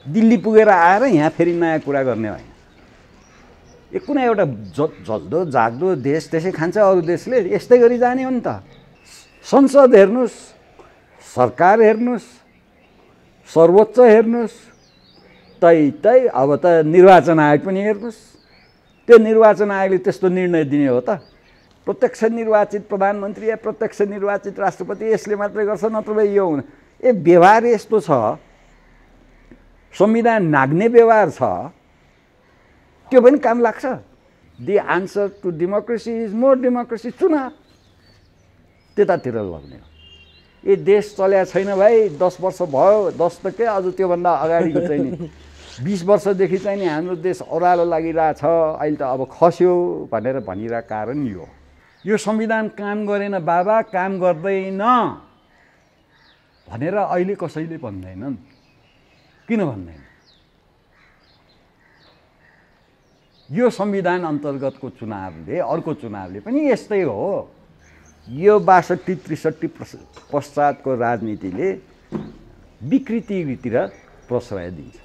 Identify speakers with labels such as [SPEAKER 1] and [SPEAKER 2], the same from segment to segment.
[SPEAKER 1] दिल्ली पुगेर आएर यहाँ फेरि नयाँ कुरा गर्ने होइन। यो कुनै एउटा जल्दो जाग्दो देश त्यसै खान्छ, अरू देशले यस्तै गरी जाने हो नि त। संसद हेर्नुहोस्, सरकार हेर्नुहोस्, सर्वोच्च हेर्नुहोस्, तै अब त निर्वाचन आयोग पनि हेर्नुहोस्। त्यो निर्वाचन आयोगले त्यस्तो निर्णय दिने हो त? प्रत्यक्ष निर्वाचित प्रधानमन्त्री या प्रत्यक्ष निर्वाचित राष्ट्रपति यसले मात्रै गर्छ, नत्र यो हुन। व्यवहार यस्तो छ, संविधान नाग्ने व्यवहार छ, त्यो पनि काम लाग्छ। The answer to democracy is more democracy. चुनाव त्यतातिर लग्ने हो। यो देश चल्या छैन भाइ। 10 वर्ष भयो, 10 त के, अझ त्योभन्दा अगाडिको चाहिँ नि 20 वर्षदेखि चाहिँ नि हाम्रो देश ओह्रालो लागिरहेछ। अहिले त अब खस्यो भनेर भनिरहेको कारण यो संविधान काम गरेन बाबा, काम गर्दैन भनेर अहिले कसैले भन्दैनन्। किन भन्दैन? यो संविधान अन्तर्गतको चुनावले, अर्को चुनावले पनि यस्तै हो। यो 62-63 पश्चातको राजनीतिले विकृतितिर प्रश्रय दिन्छ।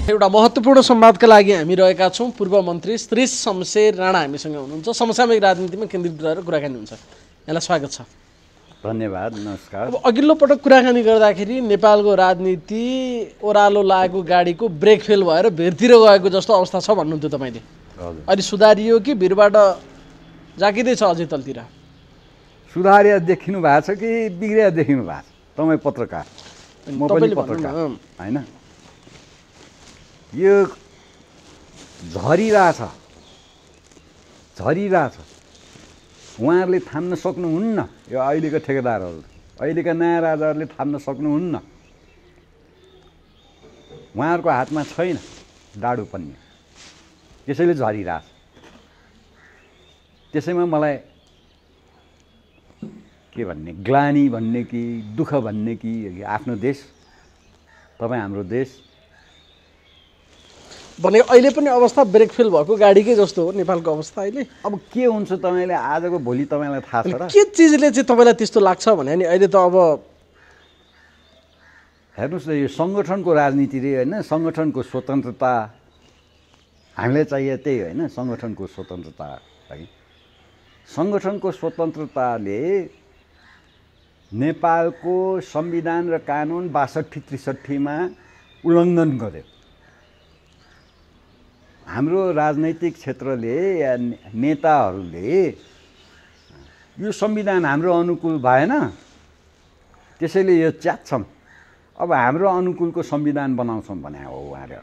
[SPEAKER 2] एउटा महत्त्वपूर्ण संवादका लागि हामी रहेका छौँ। पूर्व मन्त्री श्री शमशेर राणा हामीसँग हुनुहुन्छ। समसामयिक राजनीतिमा केन्द्रित रहेर कुराकानी हुन्छ। यहाँलाई स्वागत छ।
[SPEAKER 1] धन्यवाद, नमस्कार।
[SPEAKER 2] अब अघिल्लो पटक कुराकानी गर्दाखेरि नेपालको राजनीति ओह्रालो लागेको गाडीको ब्रेक फेल भएर भिरतिर गएको जस्तो अवस्था छ भन्नुहुन्थ्यो तपाईँले। अहिले सुधारियो कि भिरबाट जाकिँदैछ अझै तलतिर?
[SPEAKER 1] सुधारिया देखिनु भएको छ कि बिग्रिया देखिनु भएको छ? तपाईँ पत्रकार, म पनि पत्रकार होइन। यो झरिरहेछ। उहाँहरूले थाम्न सक्नुहुन्न। यो अहिलेको ठेकेदारहरू, अहिलेका नयाँ राजाहरूले थाम्न सक्नुहुन्न। उहाँहरूको हातमा छैन डाडु पन्ने, त्यसैले झरिरहेछ। त्यसैमा मलाई के भन्ने, ग्लानी भन्ने कि दुःख भन्ने कि आफ्नो देश, तपाईँ हाम्रो देश
[SPEAKER 2] भने अहिले पनि अवस्था ब्रेक फेल भएको गाडीकै जस्तो हो नेपालको अवस्था अहिले।
[SPEAKER 1] अब के हुन्छ तपाईँले आजको भोलि तपाईँलाई थाहा छ र?
[SPEAKER 2] के चिजले चाहिँ तपाईँलाई त्यस्तो लाग्छ भने नि अहिले त अब
[SPEAKER 1] हेर्नुहोस् न, यो सङ्गठनको राजनीति रे होइन, सङ्गठनको स्वतन्त्रता हामीलाई चाहिए त्यही होइन। सङ्गठनको स्वतन्त्रता है। सङ्गठनको स्वतन्त्रताले नेपालको संविधान र कानुन 62-63मा उल्लङ्घन गर्यो। हाम्रो राजनैतिक क्षेत्रले या नेताहरूले यो संविधान हाम्रो अनुकूल भएन, त्यसैले यो च्यात्छौँ, अब हाम्रो अनुकूलको संविधान बनाउँछौँ भने हो उहाँहरू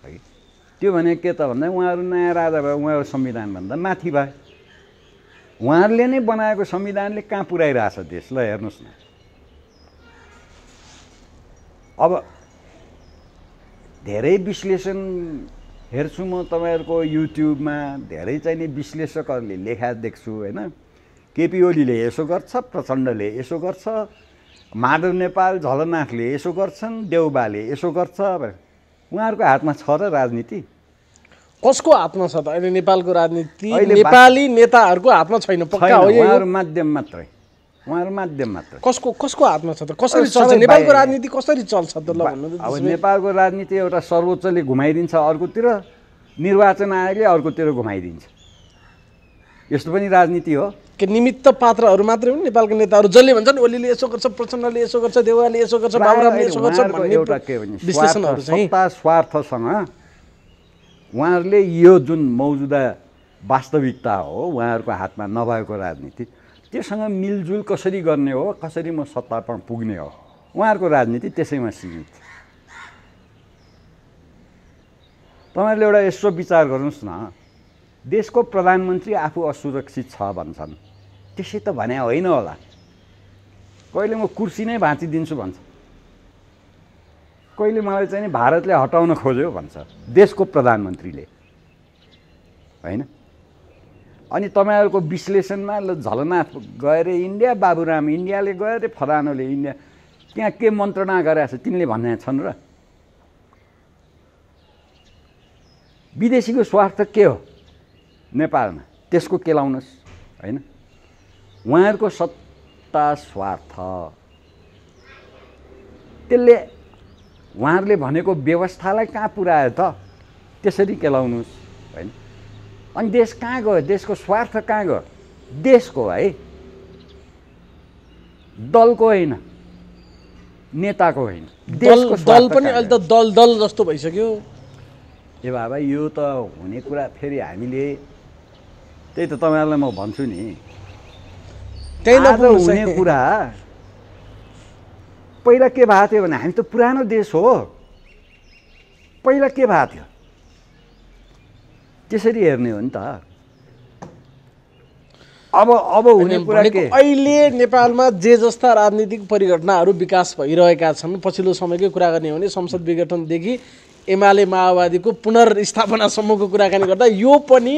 [SPEAKER 1] है। त्यो भने के त भन्दा उहाँहरू नयाँ राजा भए, उहाँहरू संविधानभन्दा माथि भए। उहाँहरूले नै बनाएको संविधानले कहाँ पुर्याइरहेछ देशलाई हेर्नुहोस् न। अब धेरै विश्लेषण हेर्छु म तपाईँहरूको युट्युबमा, धेरै चाहिँ नि विश्लेषकहरूले लेखा देख्छु होइन। केपी ओलीले यसो गर्छ, प्रचण्डले यसो गर्छ, माधव नेपाल, झलनाथले यसो गर्छन्, देउबाले यसो गर्छ। उहाँहरूको हातमा छ र राजनीति?
[SPEAKER 2] कसको हातमा छ त अहिले नेपालको राजनीति? नेपाली नेताहरूको हातमा छैन पक्का हो।
[SPEAKER 1] उहाँहरू माध्यम मात्रै, उहाँहरू माध्यम मात्र।
[SPEAKER 2] कसको हातमा छ त? कसरी चल्छ नेपालको राजनीति? कसरी चल्छ त ल भन्नु।
[SPEAKER 1] अब नेपालको राजनीति एउटा सर्वोच्चले घुमाइदिन्छ अर्कोतिर, निर्वाचन आयोगले अर्कोतिर घुमाइदिन्छ। यस्तो पनि राजनीति हो?
[SPEAKER 2] के निमित्त पात्रहरू मात्रै हुन् नेपालको नेताहरू? जसले भन्छन् ओलीले यसो गर्छ, प्रचण्डले यसो गर्छ, देउवाले यसो गर्छ, बाबुरामले यसो गर्छ भन्ने
[SPEAKER 1] एउटा के भन्छ विश्लेषणहरू चाहिँ सत्ता स्वार्थसँग उहाँहरूले यो जुन मौजुदा वास्तविकता हो उहाँहरूको हातमा नभएको राजनीति, त्योसँग मिलजुल कसरी गर्ने हो, कसरी म सत्तामा पुग्ने हो, उहाँहरूको राजनीति त्यसैमा सीमित। तपाईँहरूले एउटा यसो विचार गर्नुहोस् न, देशको प्रधानमन्त्री आफू असुरक्षित छ भन्छन्, त्यसै त भने होइन होला। कहिले म कुर्सी नै भाँचिदिन्छु भन्छ, कहिले मलाई चाहिँ नि भारतले हटाउन खोज्यो भन्छ देशको प्रधानमन्त्रीले होइन। अनि तपाईँहरूको विश्लेषणमा ल झलनाथ गएर इन्डिया, बाबुराम इन्डियाले गयो रे, फलानोले इन्डिया, त्यहाँ के मन्त्रणा गरेछ तिनले भन्ने छन् र? विदेशीको स्वार्थ के हो? नेपालमा त्यसको केलाउनुहोस् होइन। उहाँहरूको सत्ता स्वार्थ त्यसले उहाँहरूले भनेको व्यवस्थालाई कहाँ पुर्यायो त? त्यसरी केलाउनुहोस् होइन। अनि देश कहाँ गयो? देशको स्वार्थ कहाँ गयो? देशको है, दलको होइन, नेताको होइन, देशको
[SPEAKER 2] दल पनि अहिले त दल जस्तो भइसक्यो।
[SPEAKER 1] ए बाबा, यो त हुने कुरा। फेरि हामीले त्यही त तपाईँहरूलाई म भन्छु नि, आज हुने कुरा पहिला के भएको थियो भने हामी त पुरानो देश हो। पहिला के भएको थियो त्यसरी हेर्ने हो नि त। अब हुने कुरा के?
[SPEAKER 2] अहिले नेपालमा जे जस्ता राजनीतिक परिघटनाहरू विकास भइरहेका छन्, पछिल्लो समयकै कुरा गर्ने हो भने संसद विघटनदेखि एमाले माओवादीको पुनर्स्थापनासम्मको कुराकानी गर्दा यो पनि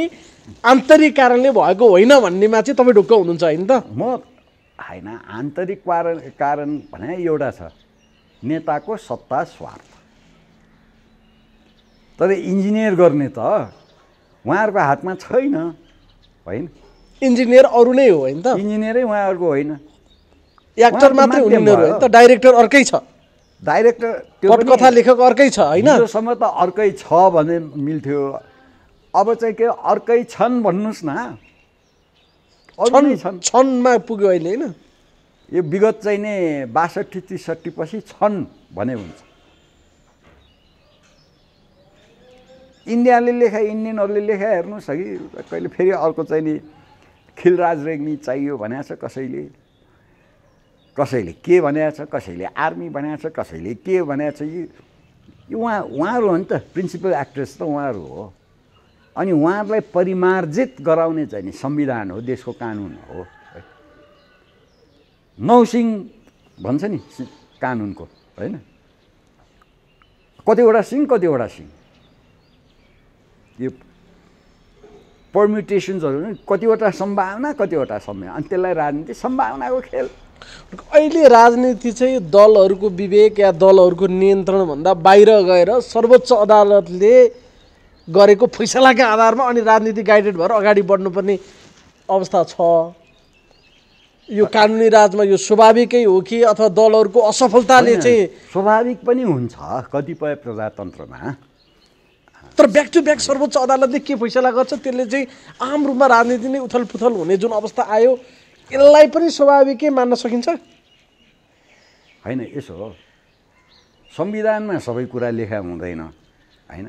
[SPEAKER 2] आन्तरिक कारणले भएको होइन भन्नेमा चाहिँ तपाईँ ढुक्क हुनुहुन्छ होइन त?
[SPEAKER 1] म होइन, आन्तरिक कारण भने एउटा छ, नेताको सत्ता स्वार्थ। तर इन्जिनियर गर्ने त उहाँहरूको हातमा छैन होइन।
[SPEAKER 2] इन्जिनियर अरू नै हो होइन त?
[SPEAKER 1] इन्जिनियरै उहाँहरूको होइन,
[SPEAKER 2] एक्टर मात्रै उनीहरू होइन त? डाइरेक्टर अर्कै छ,
[SPEAKER 1] डाइरेक्टर
[SPEAKER 2] पटकथा लेखक अर्कै छ होइन?
[SPEAKER 1] योसम्म त अर्कै छ भने मिल्थ्यो। अब चाहिँ के अर्कै छन् भन्नुहोस् न।
[SPEAKER 2] छन्मा पुग्यो अहिले होइन?
[SPEAKER 1] यो विगत चाहिँ नि 62-63 पछि छन् भने हुन्छ। इन्डियाले लेखा, इन्डियनहरूले लेखा हेर्नुहोस् कि कहिले फेरि अर्को चाहिँ नि खिलराज रेग्मी चाहियो भनेको छ कसैले, कसैले के भनेको छ, कसैले आर्मी भनेको छ, कसैले के भनेको छ। यो उहाँहरू हो नि त, प्रिन्सिपल एक्ट्रेस त उहाँहरू हो। अनि उहाँहरूलाई परिमार्जित गराउने चाहिँ नि संविधान हो, देशको कानुन हो। नौसिङ भन्छ नि कानुनको होइन, कतिवटा सिङ कतिवटा सिङ, यो पर्म्युटेसन्सहरू कतिवटा सम्भावना कतिवटा सम्भावना, अनि त्यसलाई राजनीति सम्भावनाको खेल।
[SPEAKER 2] अहिले राजनीति चाहिँ दलहरूको विवेक या दलहरूको नियन्त्रणभन्दा बाहिर गएर सर्वोच्च अदालतले गरेको फैसलाका आधारमा अनि राजनीति गाइडेड भएर अगाडि बढ्नुपर्ने अवस्था छ। यो कानुनी राजमा यो स्वाभाविकै हो कि अथवा दलहरूको असफलताले चाहिँ?
[SPEAKER 1] स्वाभाविक पनि हुन्छ कतिपय प्रजातन्त्रमा,
[SPEAKER 2] तर ब्याक टु ब्याक सर्वोच्च अदालतले के फैसला गर्छ त्यसले चाहिँ आम रूपमा राजनीति नै उथलपुथल हुने जुन अवस्था आयो, यसलाई पनि स्वाभाविकै मान्न सकिन्छ
[SPEAKER 1] होइन? यसो हो, संविधानमा सबै कुरा लेखा हुँदैन होइन।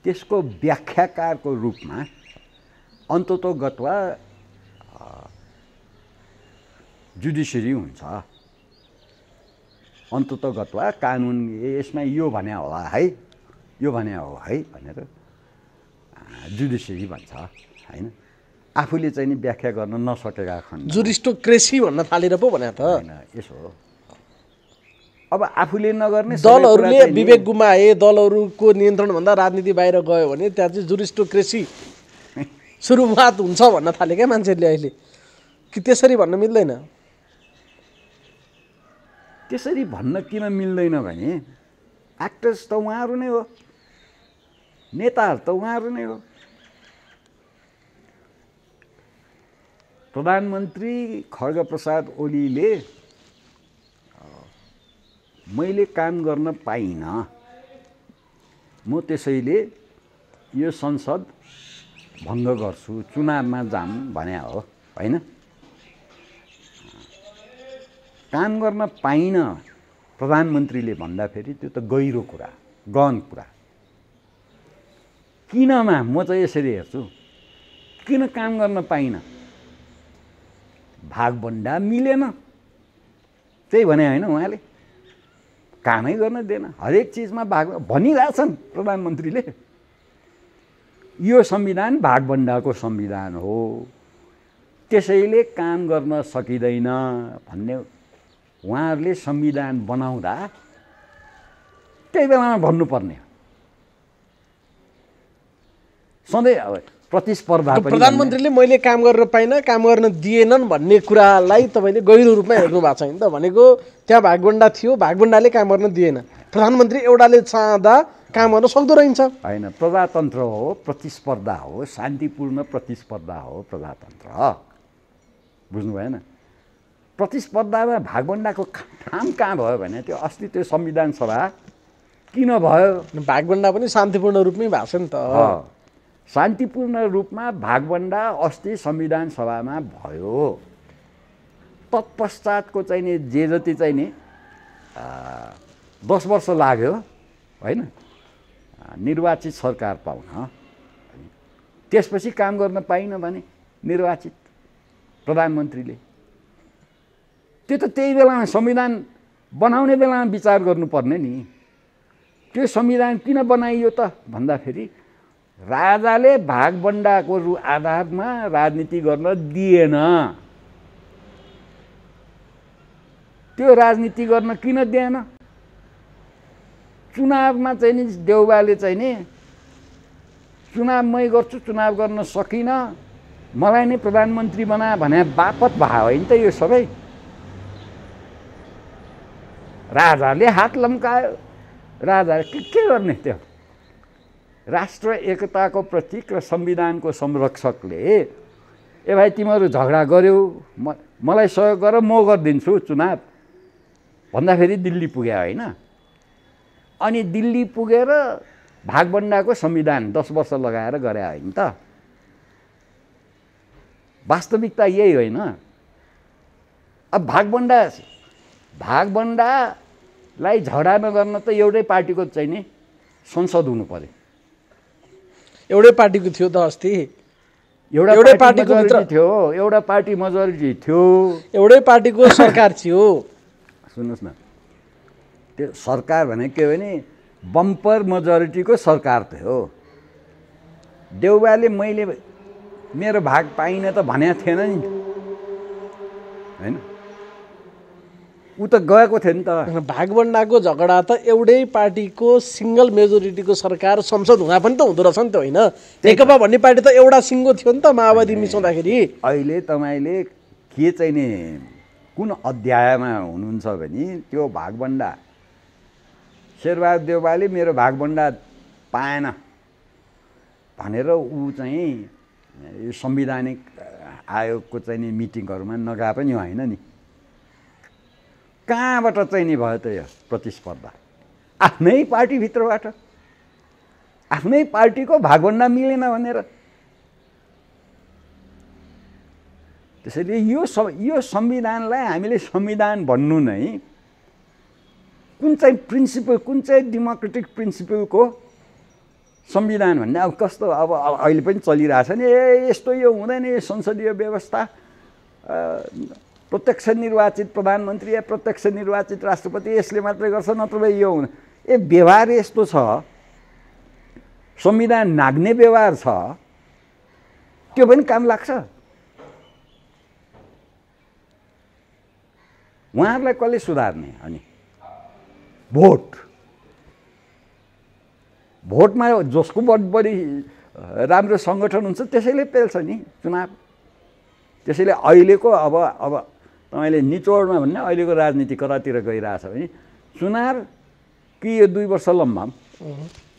[SPEAKER 1] त्यसको व्याख्याकारको रूपमा अन्ततोगत्वा जुडिसियरी हुन्छ। अन्ततोगत्वा कानुन यसमा यो भने होला है, यो भने हो है भनेर जुडिसियरी भन्छ होइन। आफूले चाहिँ नि व्याख्या गर्न नसकेका खण्ड
[SPEAKER 2] जुरिस्टोक्रेसी भन्न थालेर पो भने त
[SPEAKER 1] होइन। यसो हो, अब आफूले नगर्ने
[SPEAKER 2] दलहरूले विवेक गुमाए, दलहरूको नियन्त्रणभन्दा राजनीति बाहिर गयो भने त्यहाँ चाहिँ जुरिस्टोक्रेसी सुरुवात हुन्छ भन्न थाले क्या मान्छेहरूले अहिले, कि त्यसरी भन्न मिल्दैन?
[SPEAKER 1] त्यसरी भन्न किन मिल्दैन भने एक्टर्स त उहाँहरू नै हो, नेताहरू त उहाँहरू नै हो। प्रधानमन्त्री खड्गप्रसाद ओलीले मैले काम गर्न पाइनँ, म त्यसैले यो संसद भङ्ग गर्छु, चुनावमा जाम भने हो होइन। काम गर्न पाइनँ प्रधानमन्त्रीले भन्दाखेरि त्यो त गहिरो कुरा, गहन कुरा। किनमा म चाहिँ यसरी हेर्छु, किन काम गर्न पाइनँ? भागभण्डा मिलेन, त्यही भने होइन उहाँले? कामै गर्न दिएन, हरेक चिजमा भाग भनिरहेछन् प्रधानमन्त्रीले। यो संविधान भागभण्डाको संविधान हो, त्यसैले काम गर्न सकिँदैन भन्ने उहाँहरूले संविधान बनाउँदा त्यही बेलामा भन्नुपर्ने हो। सधैँ अब प्रतिस्पर्धा पनि
[SPEAKER 2] प्रधानमन्त्रीले मैले काम गर्न पाइनँ, काम गर्न दिएनन् भन्ने कुरालाई तपाईँले गहिरो रूपमा हेर्नु भएको छ नि त? भनेको त्यहाँ भागभण्डा थियो, भागभण्डाले काम गर्न दिएन, प्रधानमन्त्री एउटाले चाहँदा काम गर्न सक्दो रहन्छ।
[SPEAKER 1] होइन, प्रजातन्त्र हो, प्रतिस्पर्धा हो, शान्तिपूर्ण प्रतिस्पर्धा हो प्रजातन्त्र। बुझ्नु भएन? प्रतिस्पर्धामा भागभण्डाको ठाम कहाँ भयो भने त्यो अस्ति त्यो संविधान सभा किन भयो?
[SPEAKER 2] भागभण्डा पनि शान्तिपूर्ण रूपमै भएको छ नि त।
[SPEAKER 1] शान्तिपूर्ण रूपमा भागभण्डा अस्ति संविधान सभामा भयो। तत्पश्चातको चाहिँ नि जे जति चाहिँ नि 10 वर्ष लाग्यो होइन निर्वाचित सरकार पाउन। त्यसपछि काम गर्न पाइन भने निर्वाचित प्रधानमन्त्रीले त्यो त त्यही बेलामा संविधान बनाउने बेलामा विचार गर्नुपर्ने नि। त्यो संविधान किन बनाइयो त भन्दाखेरि राजाले भागभण्डाको आधारमा राजनीति गर्न दिएन। त्यो राजनीति गर्न किन दिएन? चुनावमा चाहिँ नि देउबाले चाहिँ नि चुनाव मै गर्छु, चुनाव गर्न सकिनँ, मलाई नै प्रधानमन्त्री बना भने बापत भयो होइन त यो सबै। राजाले हात लम्कायो। राजाले के गर्ने? त्यो राष्ट्र एकताको प्रतीक र संविधानको संरक्षकले ए भाइ तिमीहरू झगडा गर्यौ, मलाई सहयोग गर, म गरिदिन्छु चुनाव भन्दाखेरि दिल्ली पुग्यो होइन। अनि दिल्ली पुगेर भागभण्डाको संविधान 10 वर्ष लगाएर गरे होइन त। वास्तविकता यही होइन। अब भागभण्डालाई झगडा नगर्न त एउटै पार्टीको चाहिँ नि संसद हुनु पर्यो।
[SPEAKER 2] एउटै पार्टीको थियो त अस्ति।
[SPEAKER 1] एउटै पार्टीको थियो, एउटा पार्टी मेजोरिटी थियो,
[SPEAKER 2] एउटै पार्टीको सरकार थियो।
[SPEAKER 1] सुन्नुहोस् न, त्यो सरकार भनेको के भने बम्पर मेजोरिटीको सरकार थियो। देउबाले मैले मेरो भाग पाइनँ त भनेको थिएन नि होइन। ऊ त गएको थियो नि त।
[SPEAKER 2] भागभण्डाको झगडा त एउटै पार्टीको सिङ्गल मेजोरिटीको सरकार संसद हुँदा पनि त हुँदो रहेछ नि त होइन। नेकपा भन्ने पार्टी त एउटा सिङ्गो थियो नि त माओवादी मिसाउँदाखेरि।
[SPEAKER 1] अहिले तपाईँले के चाहिँ नि कुन अध्यायमा हुनुहुन्छ भने त्यो भागभण्डा शेरबहादुर देउवाले मेरो भागभण्डा पाएन भनेर ऊ चाहिँ यो संवैधानिक आयोगको चाहिँ नि मिटिङहरूमा नगए पनि होइन नि। कहाँबाट चाहिँ नि भयो त यो प्रतिस्पर्धा? आफ्नै पार्टीभित्रबाट, आफ्नै पार्टीको भागभण्डा मिलेन भनेर। त्यसैले यो संविधानलाई हामीले संविधान भन्नु नै कुन चाहिँ प्रिन्सिपल, कुन चाहिँ डेमोक्रेटिक प्रिन्सिपलको संविधान भन्ने अब कस्तो अब अहिले पनि चलिरहेछ नि। यस्तो यो हुँदैन, यो संसदीय व्यवस्था, प्रत्यक्ष निर्वाचित प्रधानमन्त्री या प्रत्यक्ष निर्वाचित राष्ट्रपति यसले मात्रै गर्छ, नत्र यो हुँदैन। व्यवहार यस्तो छ, संविधान नाग्ने व्यवहार छ, त्यो पनि काम लाग्छ। उहाँहरूलाई कसले सुधार्ने? अनि भोटमा जसको बढी राम्रो सङ्गठन हुन्छ त्यसैले पेल्छ नि चुनाव। त्यसैले अहिलेको अब तपाईँले निचोडमा भन्ने अहिलेको राजनीति कतातिर गइरहेछ भने चुनाव कि यो 2 वर्ष लम्बाम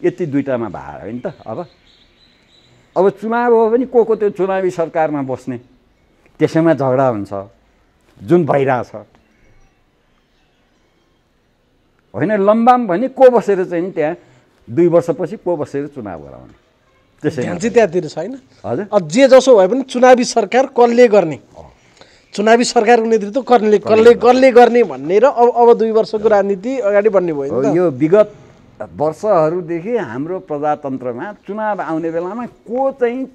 [SPEAKER 1] यति दुईटामा भयो होइन त। अब चुनाव हो भने को त्यो चुनावी सरकारमा बस्ने, त्यसैमा झगडा हुन्छ जुन भइरहेछ होइन। लम्बाम भने को बसेर चाहिँ त्यहाँ 2 वर्षपछि को बसेर चुनाव गराउने, त्यसै
[SPEAKER 2] ध्यान चाहिँ त्यहाँतिर छैन।
[SPEAKER 1] हजुर,
[SPEAKER 2] जे जसो भए पनि चुनावी सरकार कसले गर्ने, चुनावी सरकारको नेतृत्व कसले गर्ने भन्ने र अब 2 वर्षको राजनीति अगाडि बढ्ने भयो।
[SPEAKER 1] यो विगत वर्षहरूदेखि हाम्रो प्रजातन्त्रमा चुनाव आउने बेलामा को चाहिँ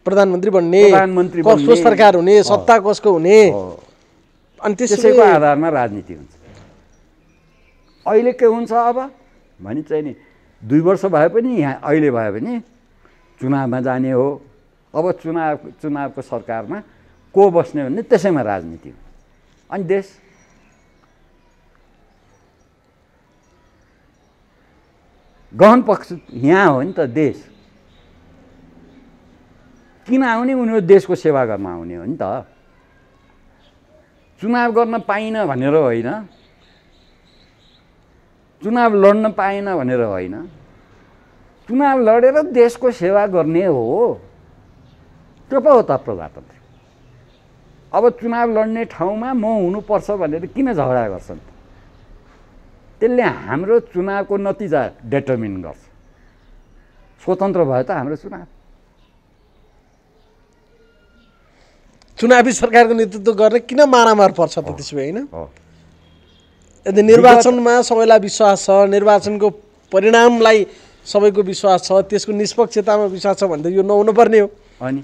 [SPEAKER 2] प्रधानमन्त्री बन्ने, कसको सरकार हुने, सत्ता कसको हुने, अनि
[SPEAKER 1] त्यसैको आधारमा राजनीति हुन्छ। अहिले के हुन्छ अब भने चाहिँ नि 2 वर्ष भए पनि यहाँ अहिले भयो भने चुनावमा जाने हो। अब चुनावको सरकारमा को बस्ने भन्ने त्यसैमा राजनीति हो। अनि देश गहन पक्ष यहाँ हो नि त। देश किन आउने? उनीहरू देशको सेवा गर्न आउने हो नि त। चुनाव गर्न पाइन भनेर होइन, चुनाव लड्न पाएन भनेर होइन, चुनाव लडेर देशको सेवा गर्ने हो, त्यो पो हो त प्रजातन्त्र। अब चुनाव लड्ने ठाउँमा म हुनुपर्छ भनेर किन झगडा गर्छन्? त्यसले हाम्रो चुनावको नतिजा डिटर्मिन गर्छ। स्वतन्त्र भयो त हाम्रो चुनाव।
[SPEAKER 2] चुनावी सरकारको नेतृत्व गर्ने किन मारामार पर्छ त त्यसो भए होइन? यदि निर्वाचनमा सबैलाई विश्वास छ, निर्वाचनको परिणामलाई सबैको विश्वास छ, त्यसको निष्पक्षतामा विश्वास छ भने त यो नहुनु पर्ने हो।
[SPEAKER 1] अनि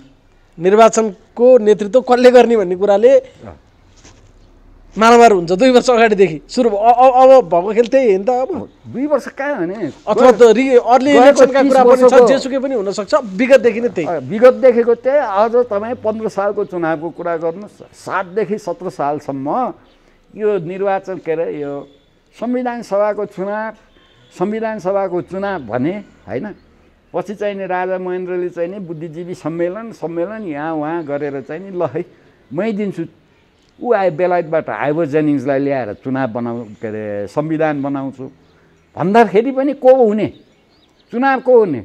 [SPEAKER 2] निर्वाचनको नेतृत्व कसले गर्ने भन्ने कुराले मारामार हुन्छ 2 वर्ष अगाडिदेखि सुरु। अब भएको खेल त्यही हो नि त। अब
[SPEAKER 1] 2 वर्ष कहाँ भने
[SPEAKER 2] अथवा त अर्ली इलेक्सनका कुरा पनि छ, जेसुकै पनि हुनसक्छ। विगतदेखि नै त्यही,
[SPEAKER 1] विगतदेखिको त्यही। अझ तपाईँ 15 सालको चुनावको कुरा गर्नुहोस्, 7 देखि 17 सालसम्म यो निर्वाचन के अरे यो संविधान सभाको चुनाव भने होइन। पछि चाहिँ नि राजा महेन्द्रले चाहिँ नि बुद्धिजीवी सम्मेलन यहाँ उहाँ गरेर चाहिँ नि ल है मै दिन्छु। ऊ आए बेलायतबाट आइभो जेनिङ्सलाई ल्याएर चुनाव के अरे संविधान बनाउँछु भन्दाखेरि पनि को हुने? चुनाव को हुने?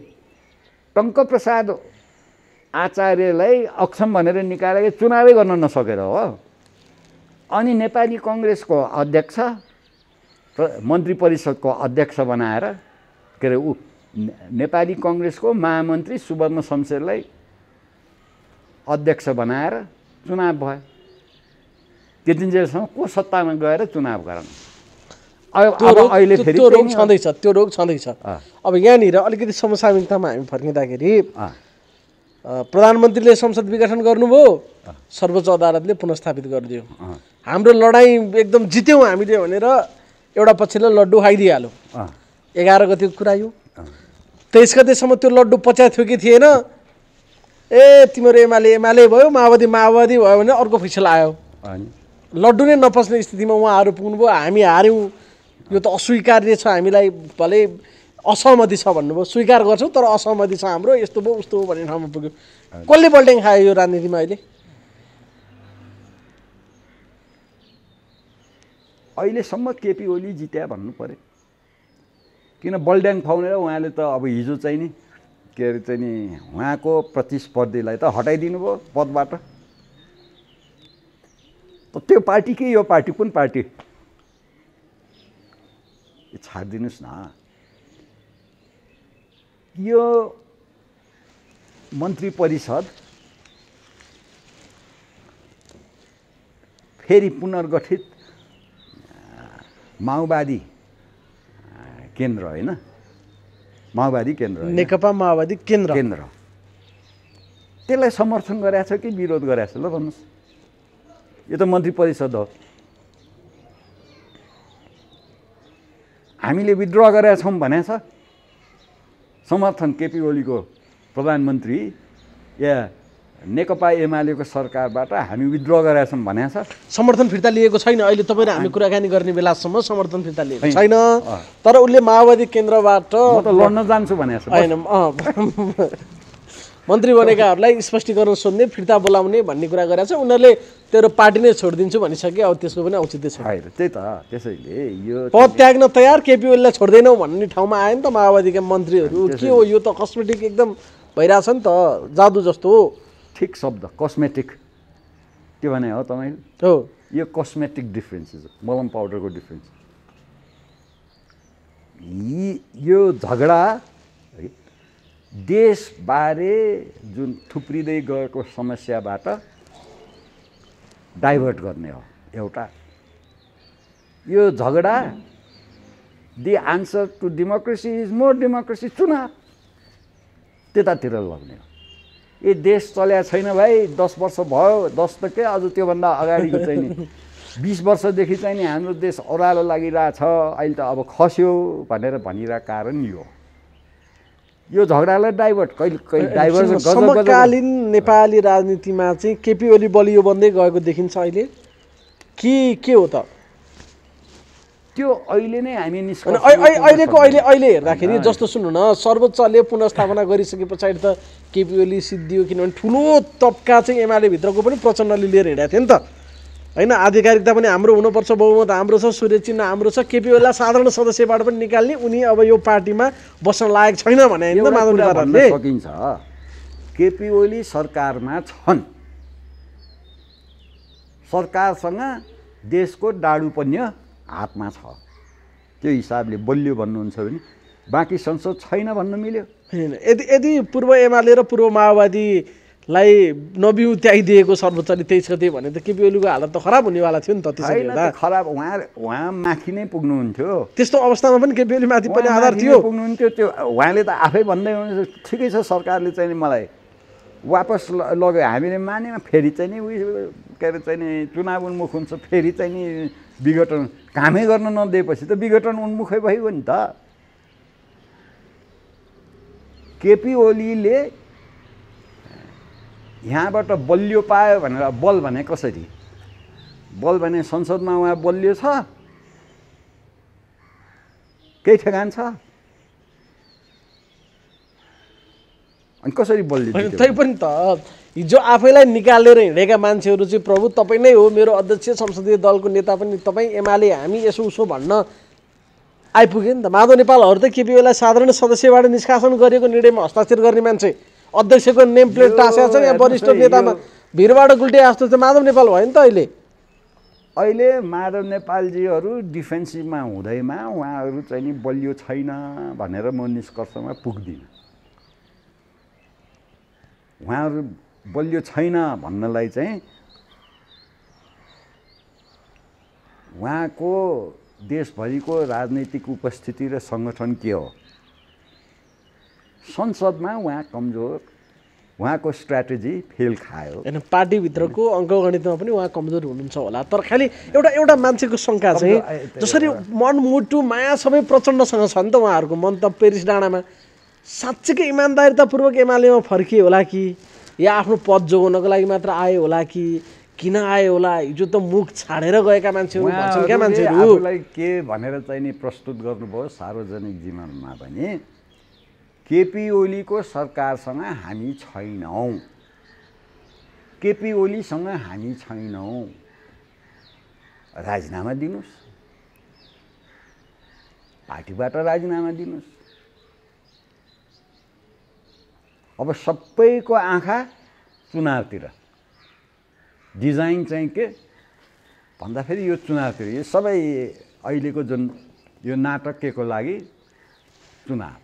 [SPEAKER 1] टङ्कप्रसाद आचार्यलाई अक्षम भनेर निकालेको चुनावै गर्न नसकेर हो। अनि नेपाली कङ्ग्रेसको अध्यक्ष, मन्त्री परिषदको अध्यक्ष बनाएर के अरे ऊ नेपाली कङ्ग्रेसको महामन्त्री सुवर्ण शमशेरलाई अध्यक्ष बनाएर चुनाव भयो। त्यतिन्जेलसम्म को सत्तामा गएर चुनाव गराउनु? अब अहिले फेरि
[SPEAKER 2] त्यो रोग छँदैछ। अब यहाँनिर अलिकति समसामयिकतामा हामी फर्किँदाखेरि प्रधानमन्त्रीले संसद विघटन गर्नुभयो, सर्वोच्च अदालतले पुनर्स्थापित गरिदियो। हाम्रो लडाइँ एकदम जित्यौँ हामीले भनेर एउटा पक्षले लड्डु खाइदिइहाल्यो। 11 गतिको कुरा यो। 23 गतेसम्म त्यो लड्डु पच्या थियो कि थिएन? ए तिम्रो एमाले भयो, माओवादी भयो भने अर्को फैसला आयो। लड्डु नै नपच्ने स्थितिमा उहाँहरू पुग्नुभयो, हामी हार्यौँ, यो त अस्वीकार्य छ, हामीलाई भले असहमति छ भन्नुभयो, स्वीकार गर्छौँ तर असहमति छ हाम्रो, यस्तो भयो उस्तो हो भन्ने ठाउँमा पुग्यो। कसले बल्ट्याङ खायो यो राजनीतिमा अहिले?
[SPEAKER 1] अहिलेसम्म केपी ओली जित्या भन्नु पर्यो। किन बल्ड्याङ फाउनेर उहाँले त अब हिजो चाहिँ नि के अरे चाहिँ नि उहाँको प्रतिस्पर्धीलाई त हटाइदिनु भयो पदबाट। त्यो पार्टी कि यो पार्टी कुन पार्टी? छाडिदिनुहोस् न। यो मन्त्री परिषद फेरि पुनर्गठित माओवादी केन्द्र होइन, माओवादी केन्द्र,
[SPEAKER 2] नेकपा माओवादी केन्द्र
[SPEAKER 1] त्यसलाई समर्थन गरेको छ कि विरोध गरेको छ? ल भन्नुहोस्। यो त मन्त्री परिषद हो। हामीले विथड्र गरेका छौँ भनेको छ समर्थन केपी ओलीको प्रधानमन्त्री या नेकपा एमालेको सरकारबाट हामी विथड्र गरेका छौँ भनेको छ।
[SPEAKER 2] समर्थन फिर्ता लिएको छैन। अहिले तपाईँ र हामी कुराकानी गर्ने बेलासम्म समर्थन फिर्ता लिएको छैन। तर उसले माओवादी केन्द्रबाट
[SPEAKER 1] म त लड्न जान्छु भनेको छ।
[SPEAKER 2] होइन, मन्त्री बनेकाहरूलाई स्पष्टीकरण सोध्ने, फिर्ता बोलाउने भन्ने कुरा गरेको छ। उनीहरूले तेरो पार्टी नै छोडिदिन्छु भनिसके। अब त्यसको पनि औचित्य छैन।
[SPEAKER 1] त्यही त। त्यसैले यो
[SPEAKER 2] पद त्याग्न तयार, केपी ओलीलाई छोड्दैनौ भन्ने ठाउँमा आयो नि त माओवादीका मन्त्रीहरू। के हो यो? त कस्मेटिक एकदम भइरहेछ नि त, जादु जस्तो हो।
[SPEAKER 1] ठिक शब्द कस्मेटिक के भने हो तपाईँले?
[SPEAKER 2] हो,
[SPEAKER 1] यो कस्मेटिक डिफ्रेन्सेस हो, मलम पाउडरको डिफ्रेन्स। यो झगडा देशबारे जुन थुप्रिँदै गएको समस्याबाट डाइभर्ट गर्ने हो एउटा। यो झगडा the answer to democracy is more democracy, चुनाव त्यतातिर लग्ने हो। ए देश चल्या छैन भाइ, 10 वर्ष भयो, 10 त के अझ त्योभन्दा अगाडिको चाहिँ नि 20 वर्षदेखि चाहिँ नि हाम्रो देश ओह्रालो लागिरहेछ, अहिले त अब खस्यो भनेर भनिरहेको कारण यो झगडालाई डाइभर्ट कहिले डाइभर्ट
[SPEAKER 2] समकालीन नेपाली राजनीतिमा चाहिँ केपी ओली बलियो बन्दै गएको देखिन्छ अहिले के हो त?
[SPEAKER 1] त्यो अहिले नै हामी
[SPEAKER 2] अहिले हेर्दाखेरि जस्तो सुन्नु न, सर्वोच्चले पुनर्स्थापना गरिसके पछाडि त केपी ओली सिद्धियो। किनभने ठुलो तबका चाहिँ एमाले भित्रको पनि प्रचण्डले लिएर हिँडेको थियो नि त होइन आधिकारिकता पनि हाम्रो हुनुपर्छ, बहुमत हाम्रो छ, सूर्य चिन्ह हाम्रो छ, केपी ओलीलाई साधारण सदस्यबाट पनि निकाल्ने, उनी अब यो पार्टीमा बस्न लायक छैन भने होइन माधव नेपालले
[SPEAKER 1] सकिन्छ। केपी ओली सरकारमा छन्, सरकारसँग देशको डाडुपन्य हातमा छ, त्यो हिसाबले बलियो भन्नुहुन्छ भने बाँकी संसद छैन भन्न मिल्यो।
[SPEAKER 2] यदि पूर्व एमाले र पूर्व माओवादीलाई नबिउत्याइदिएको सर्वोच्चले 23 गते भने त केपी ओलीको हालत त खराब हुनेवाला थियो नि त। त्यसैले
[SPEAKER 1] खराब उहाँ माथि नै पुग्नुहुन्थ्यो,
[SPEAKER 2] त्यस्तो अवस्थामा पनि केपी ओली माथि पनि आधार थियो
[SPEAKER 1] पुग्नुहुन्थ्यो। त्यो उहाँले त आफै भन्दै हुनुहुन्छ ठिकै छ सरकारले चाहिँ मलाई वापस लग्यो, हामीले मानेमा फेरि चाहिँ नि के अरे चाहिँ नि चुनाव उन्मुख हुन्छ, फेरि चाहिँ नि विघटन कामै गर्न नदिएपछि त विघटन उन्मुखै भइगयो नि त। केपी ओलीले यहाँबाट बलियो पायो भनेर, बल भने कसरी, बल भने संसदमा उहाँ बलियो छ, केही ठेगान छ, अनि कसरी बलियो?
[SPEAKER 2] तै पनि त हिजो आफैलाई निकालेर हिँडेका मान्छेहरू चाहिँ प्रभु तपाईँ नै हो, मेरो अध्यक्ष संसदीय दलको नेता पनि तपाईँ, एमाले हामी यसो उसो भन्न आइपुग्यो नि त। माधव नेपालहरू त केपी ओलीलाई साधारण सदस्यबाट निष्कासन गरेको निर्णयमा हस्ताक्षर गर्ने मान्छे, अध्यक्षको नेम प्लेट टाँसेको छ, यहाँ वरिष्ठ नेतामा भिरबाट गुल्टे जस्तो चाहिँ माधव नेपाल भयो नि त।
[SPEAKER 1] अहिले माधव नेपालजीहरू डिफेन्सिभमा हुँदैमा उहाँहरू चाहिँ नि बलियो छैन भनेर म निष्कर्षमा पुग्दिनँ। उहाँहरू बलियो छैन भन्नलाई चाहिँ उहाँको देशभरिको राजनैतिक उपस्थिति र सङ्गठन के हो, संसदमा उहाँ कमजोर, उहाँको स्ट्राटेजी फेल खायो।
[SPEAKER 2] होइन पार्टीभित्रको अङ्कगणितमा पनि उहाँ कमजोर हुनुहुन्छ होला, तर खालि एउटा मान्छेको शङ्का चाहिँ जसरी मनमुटु माया सबै प्रचण्डसँग छ नि त उहाँहरूको मन त पेरिस डाँडामा, साँच्चीकै इमान्दारितापूर्वक एमालेमा फर्किए होला कि या आफ्नो पद जोगाउनको लागि मात्र आयो होला कि किन आयो होला? हिजो त मुख छाडेर गएका मान्छेहरू भन्छन् क्या मान्छेहरू
[SPEAKER 1] आफूलाई के भनेर चाहिँ नि प्रस्तुत गर्नुभयो सार्वजनिक जीवनमा भने केपी ओलीको सरकारसँग हामी छैनौँ, केपी ओलीसँग हामी छैनौँ, राजीनामा दिनुहोस्, पार्टीबाट राजीनामा दिनुहोस्। अब सबैको आँखा चुनावतिर, डिजाइन चाहिँ के भन्दाखेरि यो चुनावतिर, यो सबै अहिलेको जुन यो नाटक केको लागि चुनाव,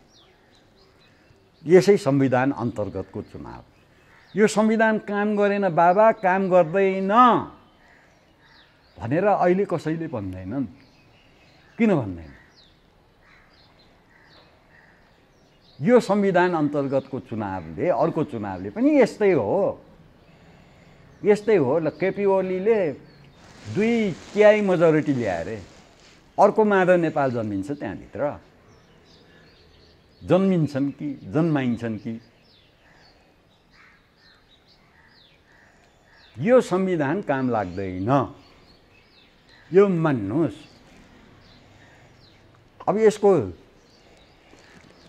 [SPEAKER 1] यसै संविधान अन्तर्गतको चुनाव। यो संविधान काम गरेन बाबा, काम गर्दैन भनेर अहिले कसैले भन्दैनन्। किन भन्दैन? यो संविधान अन्तर्गतको चुनावले, अर्को चुनावले पनि यस्तै हो, यस्तै हो। ल केपी ओलीले 2 तिहाई मेजोरिटी ल्याएर अर्को माधव नेपाल जन्मिन्छ त्यहाँभित्र, जन्मिन्छन् कि जन्माइन्छन् कि? यो संविधान काम लाग्दैन, यो मान्नुहोस्। अब यसको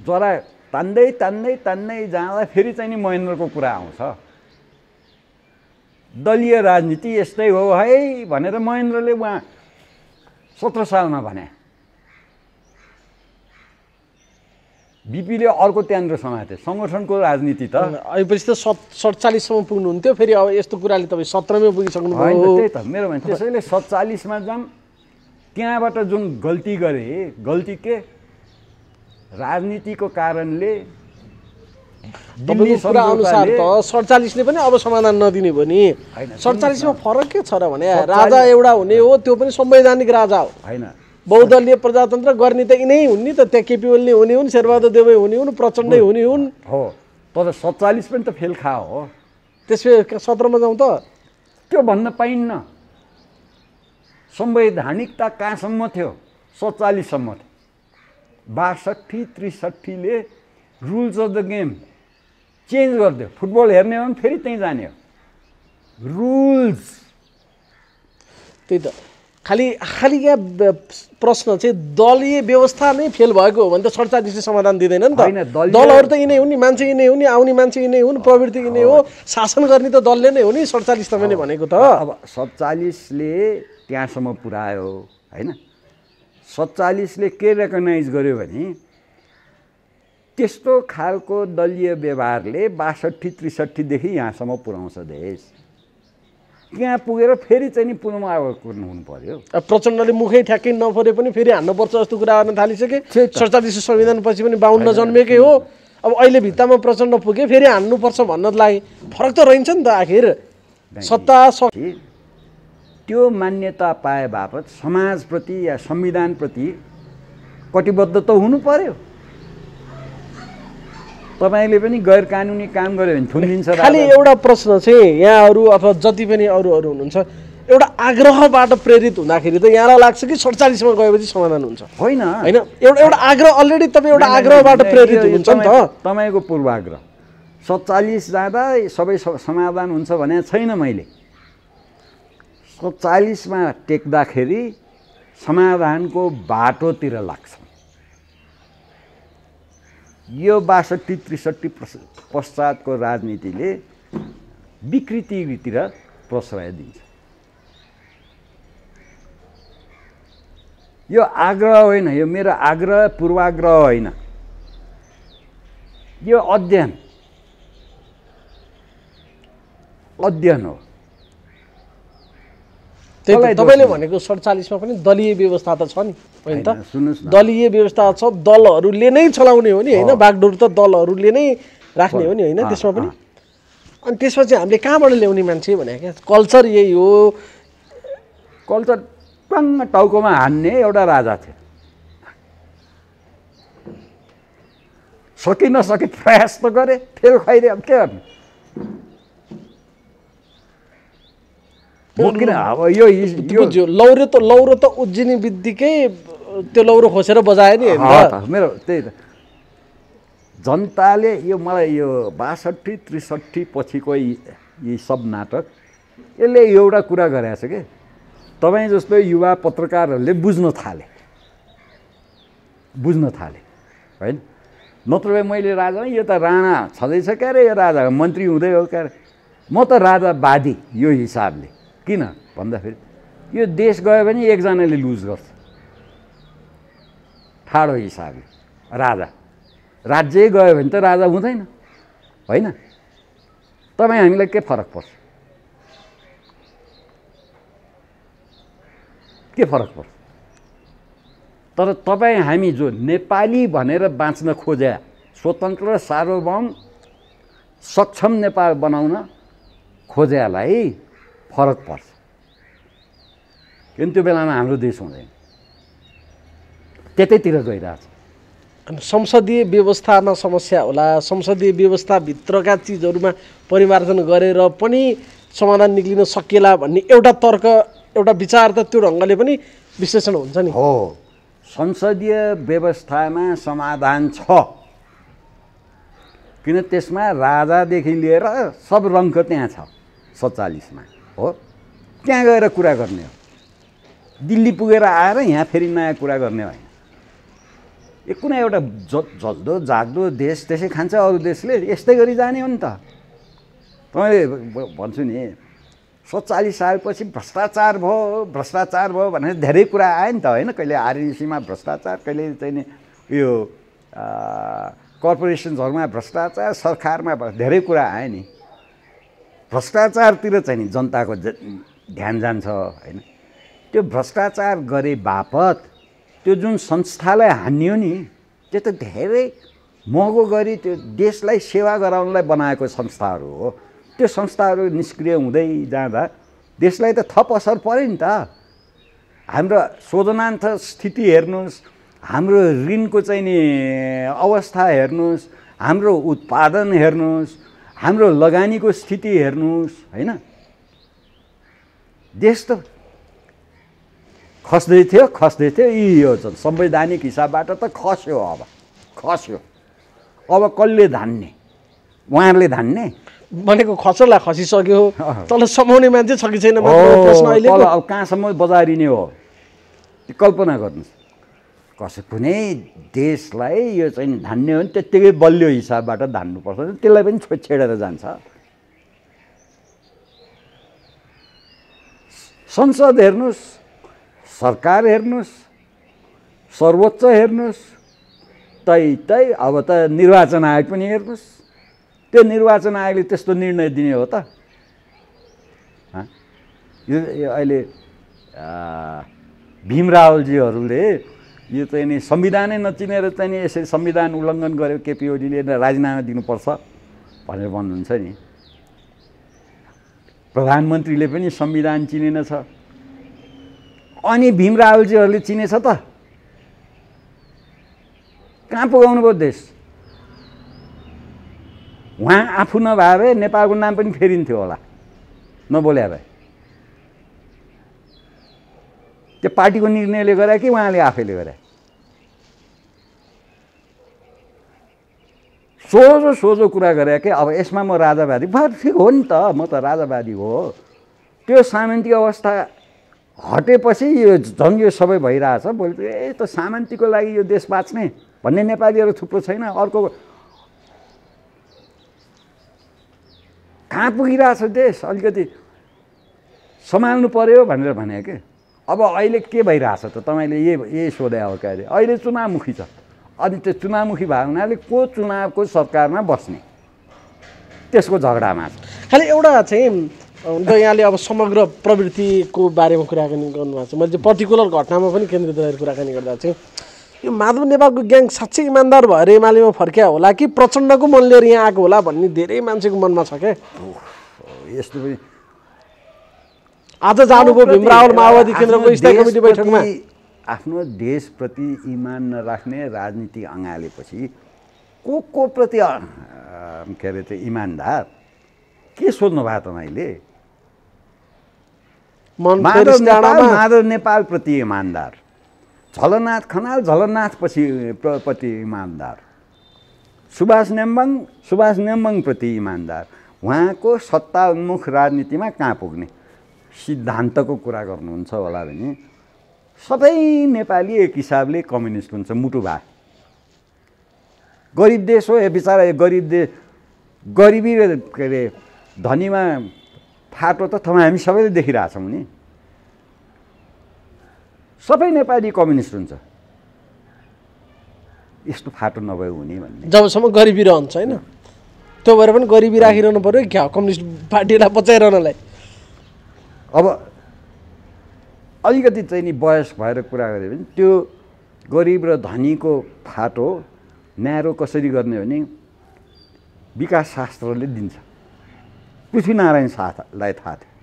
[SPEAKER 1] जरा तान्दै तान्दै तान्दै जाँदा फेरि चाहिँ नि महेन्द्रको कुरा आउँछ, दलीय राजनीति यस्तै हो है भनेर महेन्द्रले उहाँ 17 सालमा भने। बिपीले अर्को त्यहाँनिर समाते सङ्गठनको राजनीति त
[SPEAKER 2] आएपछि त 47 सम्म पुग्नुहुन्थ्यो, फेरि अब यस्तो कुराले तपाईँ 17 मै पुगिसक्नु भयो।
[SPEAKER 1] त्यही त मेरो भने त्यसैले 47 मा जाम, त्यहाँबाट जुन गल्ती गरे, गल्ती के राजनीतिको कारणले
[SPEAKER 2] दिल्ली कुरा अनुसार त 47 ले पनि अब समाधान नदिने भयो नि। 47 मा फरक के छ र भने राजा एउटा हुने हो, त्यो पनि संवैधानिक राजा हो
[SPEAKER 1] हैन।
[SPEAKER 2] बहुदलीय प्रजातन्त्र गर्ने त यिनै हुन् नि त, त्यहाँ केपी ओली हुने हुन्, शेरबहादुर देउवा हुने हुन्, प्रचण्डै हुने हुन्
[SPEAKER 1] हो। तर 47 पनि त फेल खा हो।
[SPEAKER 2] त्यसपछि 17 मा जाउँ त
[SPEAKER 1] त्यो भन्न पाइन्न। संवैधानिकता कहाँसम्म थियो? 47 सम्म थियो। 62, 63 ले rules of the game change गरिदियो। फुटबल हेर्ने हो भने फेरि त्यहीँ जाने हो। रुल्स
[SPEAKER 2] त्यही त खालि यहाँ प्रश्न चाहिँ दलीय व्यवस्था नै फेल भएको हो भने त 47ले समाधान दिँदैन नि त। दलहरू त यिनै हुन् नि, मान्छे यिनै हुन् नि, आउने मान्छे यिनै हुन्, प्रवृत्ति यिनै हो, शासन गर्ने त दलले नै हो नि 47 तपाईँले भनेको त।
[SPEAKER 1] अब 47ले त्यहाँसम्म पुर्यायो होइन। 47ले के रेकगनाइज गर्यो भने त्यस्तो खालको दलीय व्यवहारले 62-63देखि यहाँसम्म पुर्याउँछ देश। त्यहाँ पुगेर फेरि चाहिँ नि पुनर्मावलोकन हुनु पर्यो।
[SPEAKER 2] प्रचण्डले मुखै ठ्याक्कै नफरे पनि फेरि हान्नुपर्छ जस्तो कुरा गर्न थालिसके। 47 संविधानपछि पनि 52 जन्मेकै हो। अब अहिले भित्तामा प्रचण्ड पुगे फेरि हान्नुपर्छ भन्नको लागि फरक त रहन्छ नि त। आखिर सत्ता
[SPEAKER 1] त्यो मान्यता पाए बापत समाजप्रति या संविधानप्रति कटिबद्ध त हुनु पर्यो। तपाईँले पनि गैर कानुनी काम गर्यो भने थुनिदिन्छ।
[SPEAKER 2] खालि एउटा प्रश्न चाहिँ यहाँहरू अथवा जति पनि अरूहरू हुनुहुन्छ, एउटा आग्रहबाट प्रेरित हुँदाखेरि त यहाँलाई लाग्छ कि 47मा गएपछि समाधान हुन्छ? होइन होइन, एउटा आग्रह अलरेडी तपाईँ एउटा आग्रहबाट प्रेरित हुनुहुन्छ नि त।
[SPEAKER 1] तपाईँको पूर्वाग्रह 47 जाँदा सबै समाधान हुन्छ भने छैन। मैले 47मा टेक्दाखेरि समाधानको बाटोतिर लाग्छ। यो 62-63 पश्चातको राजनीतिले विकृतितिर प्रश्रय दिन्छ। यो आग्रह होइन, यो मेरो आग्रह पूर्वाग्रह होइन, यो अध्ययन हो।
[SPEAKER 2] तपाईँले भनेको 47मा पनि दलीय व्यवस्था त छ नि, होइन त?
[SPEAKER 1] सुन्नुहोस् न,
[SPEAKER 2] दलीय व्यवस्था छ, दलहरूले नै चलाउने हो नि, होइन? बागडोर त दलहरूले नै राख्ने हो नि, होइन? त्यसमा पनि अनि त्यसपछि हामीले कहाँबाट ल्याउने मान्छे भने क्या कल्चर यही हो।
[SPEAKER 1] कल्चर टङ्ग टाउकोमा हान्ने एउटा राजा थियो। सकि नसके प्रयास त गरे, फेल खाइदियो। अब के गर्ने? अब यो
[SPEAKER 2] लौरो त उज्जिने बित्तिकै त्यो लौरो खोसेर बजायो नि।
[SPEAKER 1] मेरो त्यही त जनताले यो मलाई यो 62-63 पछिको यी सब नाटक यसले एउटा कुरा गरेछ कि तपाईँ जस्तो युवा पत्रकारहरूले बुझ्न थाले होइन। नत्र मैले राजा यो त राणा छँदैछ क्या रे, यो राजा मन्त्री हुँदै हो क्या। म त राजावादी यो हिसाबले। किन भन्दाखेरि यो देश गयो भने एकजनाले लुज गर्छ ठाडो हिसाबले। राज्य गयो भने त राजा हुँदैन होइन। तपाईँ हामीलाई के फरक पर्छ? तर तपाईँ हामी जो नेपाली भनेर बाँच्न खोजे, स्वतन्त्र सार्वभौम सक्षम नेपाल बनाउन खोजेलाई फरक पर्छ। किन त्यो बेलामा हाम्रो देश हुँदैन, त्यतैतिर गइरहेछ।
[SPEAKER 2] अनि संसदीय व्यवस्थामा समस्या होला, संसदीय व्यवस्थाभित्रका चिजहरूमा परिमार्जन गरेर पनि समाधान निक्लिन सकिएला भन्ने एउटा तर्क, एउटा विचार त त्यो ढङ्गले पनि विश्लेषण हुन्छ नि।
[SPEAKER 1] हो, संसदीय व्यवस्थामा समाधान छ, किन त्यसमा राजादेखि लिएर सब रङको त्यहाँ छ 47मा। हो, त्यहाँ गएर कुरा गर्ने हो। दिल्ली पुगेर आएर यहाँ फेरि नयाँ कुरा गर्ने होइन। यो कुनै एउटा जल्दो जाग्दो देश त्यसै खान्छ, अरू देशले यस्तै गरी जाने हो नि त। तपाईँ भन्छु नि 47 सालपछि भ्रष्टाचार भयो भनेर धेरै कुरा आयो नि त होइन। कहिले आरएनसीमा भ्रष्टाचार, कहिले चाहिँ नि यो कर्पोरेसन्सहरूमा भ्रष्टाचार, सरकारमा धेरै कुरा आयो नि। भ्रष्टाचारतिर चाहिँ नि जनताको ध्यान जान्छ होइन। त्यो भ्रष्टाचार गरे बापत त्यो जुन संस्थालाई हान्यो नि, त्यो त धेरै महँगो गरी त्यो देशलाई सेवा गराउनलाई बनाएको संस्थाहरू हो। त्यो संस्थाहरू निष्क्रिय हुँदै जाँदा देशलाई त थप असर पर्यो नि त। हाम्रो शोधनान्त स्थिति हेर्नुहोस्, हाम्रो ऋणको चाहिँ नि अवस्था हेर्नुहोस्, हाम्रो उत्पादन हेर्नुहोस्, हाम्रो लगानीको स्थिति हेर्नुहोस् होइन। देश त खस्दै थियो यो संवैधानिक हिसाबबाट त खस्यो। अब कसले धान्ने? उहाँहरूले धान्ने?
[SPEAKER 2] भनेको खचरला खसिसक्यो तल समाउने मान्छे छ कि छैन प्रश्न अहिले
[SPEAKER 1] अब कहाँसम्म बजारिने हो कल्पना गर्नुहोस् कसै कुनै देशलाई यो चाहिँ धान्ने हो भने त्यत्तिकै बलियो हिसाबबाट धान्नुपर्छ त्यसलाई पनि छेडेर जान्छ संसद हेर्नुहोस् सरकार हेर्नुहोस् सर्वोच्च हेर्नुहोस् तै अब त निर्वाचन आयोग पनि हेर्नुहोस् त्यो निर्वाचन आयोगले त्यस्तो निर्णय दिने हो त यो अहिले भीम रावलजीहरूले यो चाहिँ नि संविधानै नचिनेर चाहिँ नि यसरी संविधान उल्लङ्घन गर्यो केपी ओलीले राजीनामा दिनुपर्छ भनेर भन्नुहुन्छ नि प्रधानमन्त्रीले पनि संविधान चिनेन छ अनि भीम रावलजीहरूले चिनेछ त कहाँ पुगाउनु भयो देश उहाँ आफू नभए भए नेपालको नाम पनि फेरिन्थ्यो होला नबोल्या भए त्यो पार्टीको निर्णयले गरे कि उहाँले आफैले गरे सोझो कुरा गरे कि अब यसमा म राजावादी ठिक हो नि त म त राजावादी हो त्यो सामन्तिक अवस्था हटेपछि यो झन् यो सबै भइरहेछ भोलि त सामन्तीको लागि यो देश बाँच्ने भन्ने नेपालीहरू थुप्रो छैन अर्को कहाँ पुगिरहेछ देश अलिकति सम्हाल्नु पर्यो भनेर भने के अब अहिले के भइरहेछ त तपाईँले यही सोधे हो क्या अरे अहिले चुनावमुखी छ अनि त्यो चुनावमुखी भएको हुनाले को चुनावको सरकारमा बस्ने त्यसको झगडामा छ
[SPEAKER 2] खालि एउटा चाहिँ यहाँले अब समग्र प्रवृत्तिको बारेमा कुराकानी गर्नुभएको छ मैले चाहिँ पर्टिकुलर घटनामा पनि केन्द्रित गरेर कुराकानी गर्दा चाहिँ यो माधव नेपालको ग्याङ साँच्चै इमान्दार भएर एमालेमा फर्किया होला कि प्रचण्डको मन लिएर यहाँ आएको होला भन्ने धेरै मान्छेको मनमा छ क्या
[SPEAKER 1] यस्तो पनि
[SPEAKER 2] आज जानुभयो भीम रावल माओवादी केन्द्रको स्थायी कमिटी बैठकमा
[SPEAKER 1] आफ्नो देशप्रति इमान नराख्ने राजनीति अँगालेपछि को प्रति के अरे त्यो इमान्दार के सोध्नु भयो तपाईँले माधव नेपाल प्रति इमान्दार झलनाथ खनाल झलनाथ प्रति इमान्दार सुभाष नेम्बङ प्रति इमान्दार उहाँको सत्ता उन्मुख राजनीतिमा कहाँ पुग्ने सिद्धान्तको कुरा गर्नुहुन्छ होला भने सबै नेपाली एक हिसाबले कम्युनिस्ट हुन्छ मुटु भए गरिब देश हो यो बिचरा गरिब देश गरिबी के अरे धनीमा फाटो त हामी सबैले देखिरहेछौँ नि सबै नेपाली कम्युनिस्ट हुन्छ यस्तो फाटो नभए हुने भन्ने
[SPEAKER 2] जबसम्म गरिबी रहन्छ होइन त्यो भएर पनि गरिबी राखिरहनु पर्यो क्या कम्युनिस्ट पार्टीलाई बचाइरहनलाई
[SPEAKER 1] अब अलिकति चाहिँ नि बयस भएर कुरा गऱ्यो भने त्यो गरिब र धनीको फाटो न्यारो कसरी गर्ने भने विकास शास्त्रले दिन्छ पृथ्वीनारायण शाहलाई थाहा थियो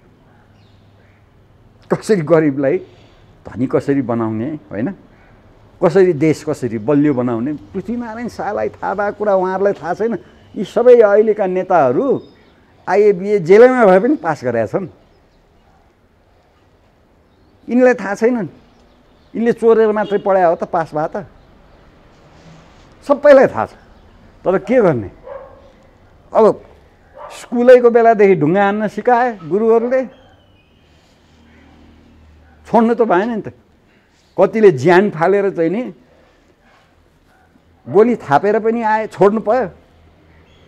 [SPEAKER 1] कसरी गरिबलाई धनी कसरी बनाउने होइन कसरी देश कसरी बलियो बनाउने पृथ्वीनारायण शाहलाई थाहा भएको कुरा उहाँहरूलाई थाहा छैन यी सबै अहिलेका नेताहरू आइए बिए जेलैमा भए पनि पास गरेका छन् यिनलाई थाहा छैनन् यिनले चोरेर मात्रै पढायो हो त पास भए त सबैलाई थाहा छ तर के गर्ने अब स्कुलैको बेलादेखि ढुङ्गा हान्न सिकाए गुरुहरूले छोड्नु त भएन नि त कतिले ज्यान फालेर चाहिँ नि गोली थापेर पनि आए छोड्नु पर्यो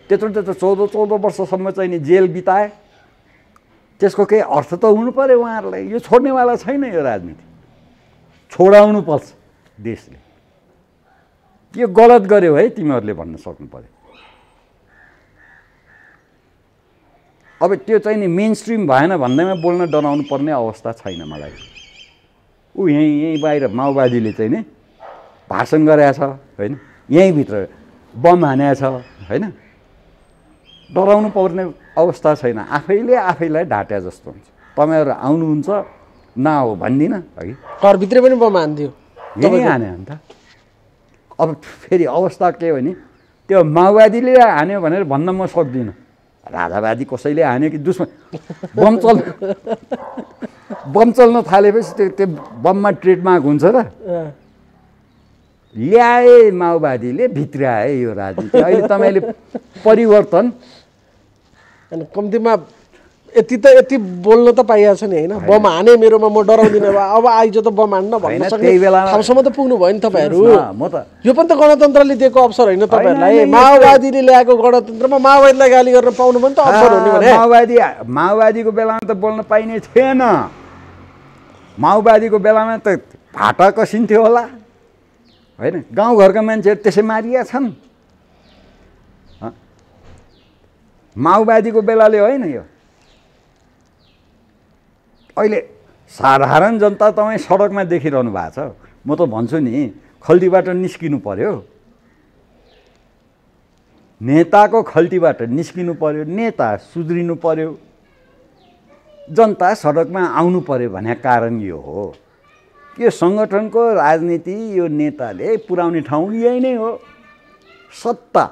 [SPEAKER 1] त्यत्रो 14 वर्षसम्म चाहिँ नि जेल बिताए त्यसको केही अर्थ त हुनु पर्यो उहाँहरूलाई यो छोड्नेवाला छैन यो राजनीति छोडाउनु पर्छ देशले यो गलत गर्यो है तिमीहरूले भन्न सक्नु पर्यो अब त्यो चाहिँ नि मेन स्ट्रिम भएन भन्दैमा बोल्न डराउनु पर्ने अवस्था छैन मलाई ऊ यहीँ बाहिर माओवादीले चाहिँ नि भाषण गरेको छ होइन यहीँभित्र बम हानेको छ होइन डराउनु पर्ने अवस्था छैन आफैले आफैलाई ढाट्या जस्तो हुन्छ तपाईँहरू आउनुहुन्छ नआऊ भन्दिनँ अघि
[SPEAKER 2] घरभित्रै पनि बम हान्थ्यो
[SPEAKER 1] यही हान्यो अन्त अब फेरि अवस्था के हो भने त्यो माओवादीले हान्यो भनेर भन्न म सक्दिनँ राजावादी कसैले हान्यो कि दुश्मन बम चल्न थालेपछि त्यो बममा ट्रेडमार्क हुन्छ र ल्याए माओवादीले भित्राए यो राजनीति अहिले तपाईँले परिवर्तन
[SPEAKER 2] अनि कम्तीमा यति बोल्न त पाइहाल्छ नि होइन बम हाने मेरोमा म डराउँदिनँ अब आइज त बम हान्न भन्न सक्ने ठाउँसम्म त पुग्नु भयो नि तपाईँहरू यो पनि त गणतन्त्रले दिएको अवसर होइन तपाईँहरूलाई माओवादीले ल्याएको गणतन्त्रमा माओवादीलाई गाली गर्न पाउनु पनि त अवसर हो नि भने
[SPEAKER 1] माओवादीको बेलामा त बोल्न पाइने थिएन माओवादीको बेलामा त भाटा कसिन्थ्यो होला होइन गाउँघरका मान्छेहरू त्यसै मारिया छन् माओवादीको बेलाले होइन यो अहिले साधारण जनता तपाईँ सडकमा देखिरहनु भएको छ म त भन्छु नि खल्तीबाट निस्किनु पर्यो नेताको खल्तीबाट निस्किनु पर्यो नेता सुध्रिनु पर्यो जनता सडकमा आउनु पर्यो भन्ने कारण यो हो यो सङ्गठनको राजनीति यो नेताले पुर्याउने ठाउँ यही नै हो सत्ता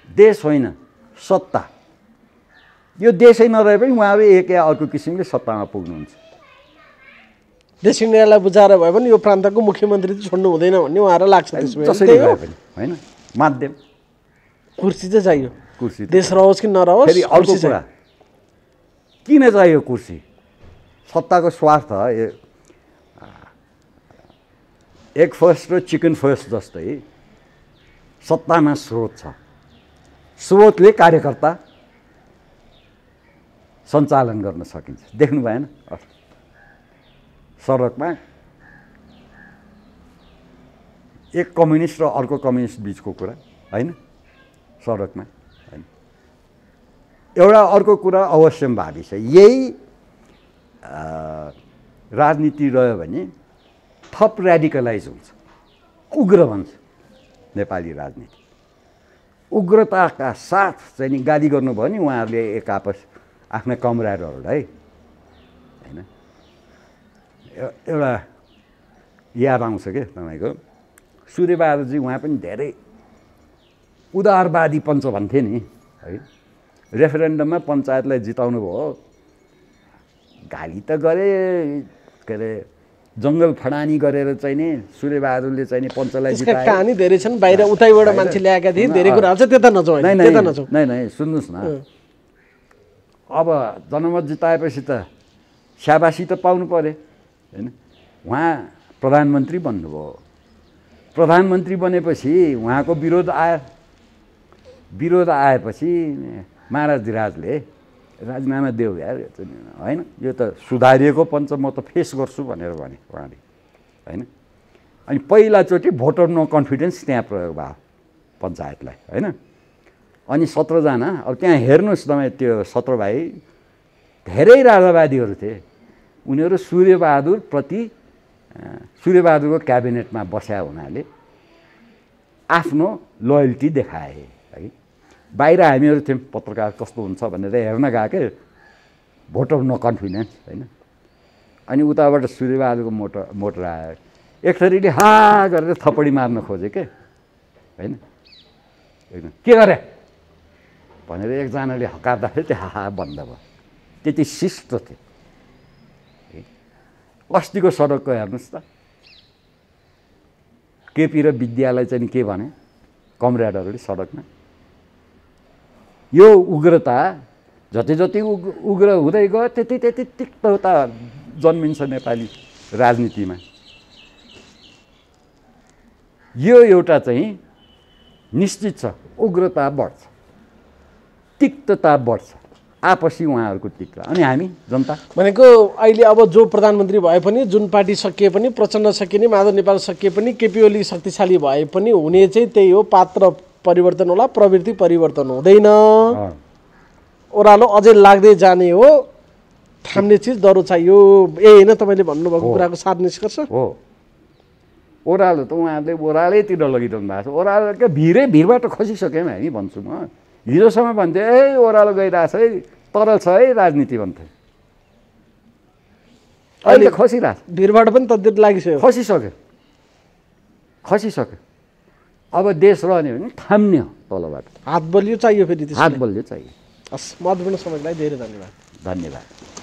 [SPEAKER 1] देश होइन सत्ता यो देशै नरहे पनि उहाँहरू एक या अर्को किसिमले सत्तामा पुग्नुहुन्छ
[SPEAKER 2] देशी निर्णयलाई बुझाएर भए पनि यो प्रान्तको मुख्यमन्त्री चाहिँ छोड्नु हुँदैन भन्ने उहाँहरूलाई लाग्छ
[SPEAKER 1] जसरी भए पनि होइन माध्यम
[SPEAKER 2] कुर्सी चाहिँ चाहियो
[SPEAKER 1] कुर्सी
[SPEAKER 2] देश रहोस् कि नरहोस्
[SPEAKER 1] फेरि अर्को कुरा किन चाहियो कुर्सी सत्ताको स्वार्थ एग फर्स्ट र चिकन फर्स्ट जस्तै सत्तामा स्रोत छ स्रोतले कार्यकर्ता सञ्चालन गर्न सकिन्छ देख्नु भएन सडकमा एक कम्युनिस्ट र अर्को कम्युनिस्ट बिचको कुरा होइन सडकमा होइन एउटा अर्को कुरा अवश्यम्भावी छ यही राजनीति रह्यो भने थप र्याडिकलाइज हुन्छ उग्र बन्छ नेपाली राजनीति उग्रताका साथ चाहिँ नि गाली गर्नुभयो नि उहाँहरूले एक आपस आफ्ना कमरेडहरूलाई होइन एउटा याद आउँछ क्या तपाईँको सूर्यबहादुरजी उहाँ पनि धेरै उदारवादी पञ्च भन्थे नि है रेफरेन्डममा पञ्चायतलाई जिताउनु भयो गाली त गरे के अरे जङ्गल फडानी गरेर चाहिँ नि सूर्यबहादुरले चाहिँ नि पञ्चलाई जिताए
[SPEAKER 2] कहानी धेरै छन् बाहिर उतैबाट मान्छे ल्याएका थिए धेरै कुराहरू चाहिँ त्यता नजाउँ
[SPEAKER 1] नै सुन्नुहोस् न अब जनमत जिताएपछि त स्याबासी त पाउनु पर्यो होइन उहाँ प्रधानमन्त्री बन्नुभयो प्रधानमन्त्री बनेपछि उहाँको विरोध आएपछि महाराजले राजीनामा देऊ यार होइन यो त सुधारिएको पञ्च म त फेस गर्छु भनेर भने उहाँले होइन अनि पहिलाचोटि भोटर नो कन्फिडेन्स त्यहाँ प्रयोग भयो पञ्चायतलाई होइन अनि 17 जना अब त्यहाँ हेर्नुहोस् तपाईँ त्यो 17 भाइ धेरै राजावादीहरू थिए उनीहरू सूर्यबहादुरको क्याबिनेटमा बस्या हुनाले आफ्नो लोयल्टी देखाए है बाहिर हामीहरू थियौँ पत्रकार कस्तो हुन्छ भनेर हेर्न गएकै भोटर नो कन्फिडेन्स होइन अनि उताबाट सूर्यबहादुरको मोटर आयो एक थरीले हा गरेर थपडी मार्न खोजे के होइन के गरे भनेर एकजनाले हकार्दाखेरि त्यो हा बन्द भयो त्यति शिष्ट थियो अस्तिको सडकको हेर्नुहोस् त केपी र विद्यालाई चाहिँ के भने कमरेडहरूले सडकमा यो उग्रता जति उग्र हुँदै गयो त्यति तिक्तता जन्मिन्छ नेपाली राजनीतिमा यो एउटा चाहिँ निश्चित छ उग्रता बढ्छ तिक्तता बढ्छ आपसी उहाँहरूको तिक्ता अनि हामी जनता
[SPEAKER 2] भनेको अहिले अब जो प्रधानमन्त्री भए पनि जुन पार्टी सकिए पनि प्रचण्ड सकिए नि माधव नेपाल सकिए पनि केपी ओली शक्तिशाली भए पनि हुने चाहिँ त्यही हो पात्र परिवर्तन होला प्रवृत्ति परिवर्तन हुँदैन ओह्रालो अझै लाग्दै जाने हो थाम्ने चिज डरो चाहियो होइन तपाईँले भन्नुभएको कुराको साथ निष्कर्ष
[SPEAKER 1] हो ओह्रालो त उहाँहरूले ओह्रालैतिर लगिरहनु भएको छ ओह्रालोकै भिरबाट खसिसक्यौँ हामी भन्छु म हिजोसम्म भन्थे ए ओह्रालो गइरहेछ है तरल छ है राजनीति भन्थे अहिले खसिरहेछ
[SPEAKER 2] भिरबाट पनि तद्दिर लागिसक्यो
[SPEAKER 1] खसिसक्यो अब देश रहने भने थाम्ने हो तलबाट
[SPEAKER 2] हात बलियो चाहियो फेरि
[SPEAKER 1] हात बलियो चाहियो
[SPEAKER 2] हस् महत्त्वपूर्ण समयलाई धेरै धन्यवाद